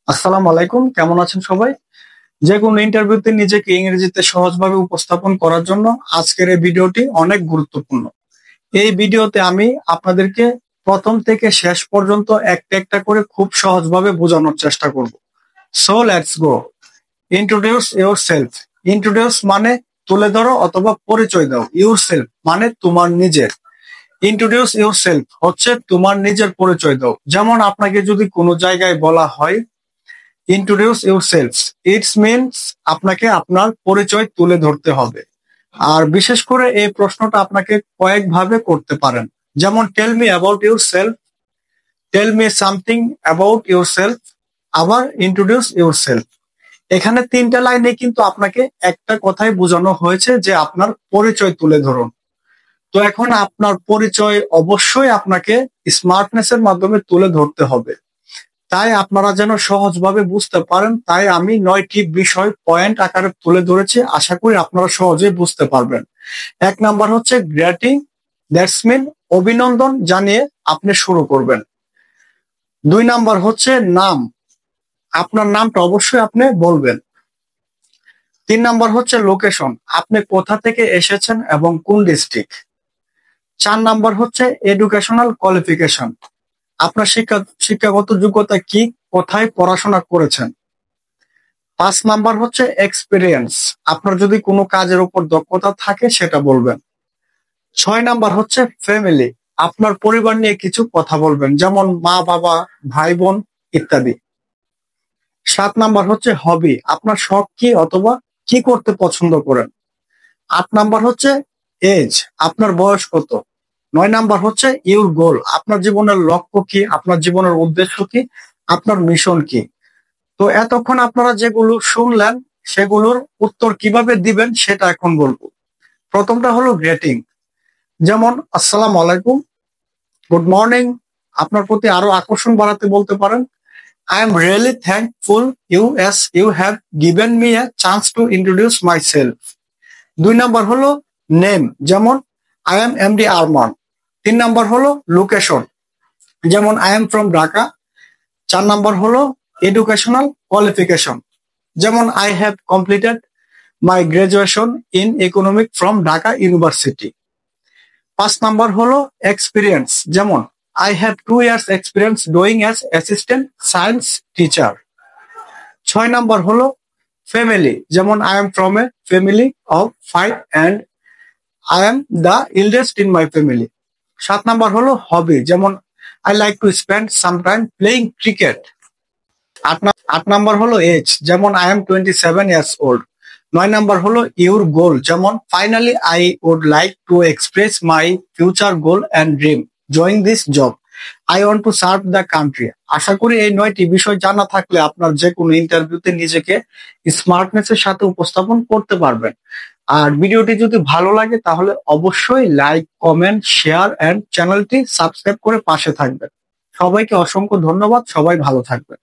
আসসালামু আলাইকুম, কেমন আছেন সবাই? যে কোনো ইন্টারভিউতে নিজেকে ইংরেজিতে সহজভাবে উপস্থাপন করার জন্য আজকের এই ভিডিওটি অনেক গুরুত্বপূর্ণ। এই ভিডিওতে আমি আপনাদেরকে প্রথম থেকে শেষ পর্যন্ত একটা একটা করে খুব সহজভাবে বোঝানোর চেষ্টা করব। So let's go. Introduce yourself. Introduce মানে তুলে ধরো অথবা পরিচয় দাও। ইউরসেলফ মানে তোমার নিজের। ইন্ট্রোডিউস ইউরসেলফ হচ্ছে তোমার নিজের পরিচয় দাও। যেমন আপনাকে যদি কোনো জায়গায় বলা হয় ইন্ট্রোডিউস ইউরসেলফ, ইটস মিনস আপনাকে আপনার পরিচয় তুলে ধরতে হবে। আর বিশেষ করে এই প্রশ্নটা আপনাকে কয়েকভাবে করতে পারেন। যেমন tell me about yourself, tell me something about yourself, আবার ইন্ট্রোডিউস ইউরসেলফ। এখানে তিনটা লাইনে কিন্তু আপনাকে একটা কথাই বোঝানো হয়েছে যে আপনার পরিচয় তুলে ধরুন। তো এখন আপনার পরিচয় অবশ্যই আপনাকে স্মার্টনেস এর মাধ্যমে তুলে ধরতে হবে। তাই আপনারা যেন সহজভাবে বুঝতে পারেন, তাই আমি 9টি বিষয় পয়েন্ট আকারে তুলে ধরেছি। আশা করি আপনারা সহজেই বুঝতে পারবেন। 1 নাম্বার হচ্ছে গ্রেটিং, দ্যাটস মিন অভিনন্দন জানিয়ে আপনি শুরু করবেন। 2 নাম্বার হচ্ছে নাম, আপনার নামটা অবশ্যই আপনি বলবেন। 3 নাম্বার হচ্ছে লোকেশন, আপনি কোথা থেকে এসেছেন এবং কোন ডিস্ট্রিক্ট। 4 নাম্বার হচ্ছে এডুকেশনাল কোয়ালিফিকেশন, আপনার শিক্ষাগত যোগ্যতা কি, কোথায় পড়াশোনা করেছেন। 5 নাম্বার হচ্ছে এক্সপিরিয়েন্স, আপনার যদি কোনো কাজের উপর দক্ষতা থাকে সেটা বলবেন। 6 নাম্বার হচ্ছে ফ্যামিলি, আপনার পরিবার নিয়ে কিছু কথা বলবেন, যেমন মা বাবা, ভাই বোন ইত্যাদি। 7 নাম্বার হচ্ছে হবি, আপনার শখ কি অথবা কি করতে পছন্দ করেন। 8 নাম্বার হচ্ছে এজ, আপনার বয়স কত। 9 নাম্বার হচ্ছে ইউর গোল, আপনার জীবনের লক্ষ্য কি, আপনার জীবনের উদ্দেশ্য কি, আপনার মিশন কি। তো এতক্ষণ আপনারা যেগুলো শুনলেন সেগুলোর উত্তর কিভাবে দিবেন সেটা এখন বলবো। প্রথমটা হলো গ্রেটিং, যেমন আসসালামু আলাইকুম, গুড মর্নিং। আপনার প্রতি আরো আকর্ষণ বাড়াতে বলতে পারেন I am really thankful you have given me a chance to introduce myself. 2 number হলো নেম, যেমন I am MD Arman. 3 number হলো লোকেশন, যেমন I am from Dhaka. 4 number হলো এডুকেশনাল কোয়ালিফিকেশন, যেমন I have completed my graduation in economic from Dhaka university. 5 number হলো experience, যেমন I have 2 years experience doing as assistant science teacher. 6 number হলো family, যেমন I am from a family of 5 and I am the eldest in my family. 7 number হলো hobby, যেমন I like to spend some time playing cricket. 8 number হলো age, যেমন I am 27 years old। 9 নাম্বার হলো your goal, যেমন finally I would like to express my future goal and dream join this job, I want to serve the country. আশা করি এই 9টি বিষয় জানা থাকলে আপনার যে কোনো ইন্টারভিউতে নিজেকে স্মার্টনেস এর সাথে উপস্থাপন করতে পারবেন। আর ভিডিওটি যদি ভালো লাগে তাহলে অবশ্যই লাইক, কমেন্ট, শেয়ার এন্ড চ্যানেলটি সাবস্ক্রাইব করে পাশে থাকবেন। সবাইকে অসংখ্য ধন্যবাদ, সবাই ভালো থাকবেন।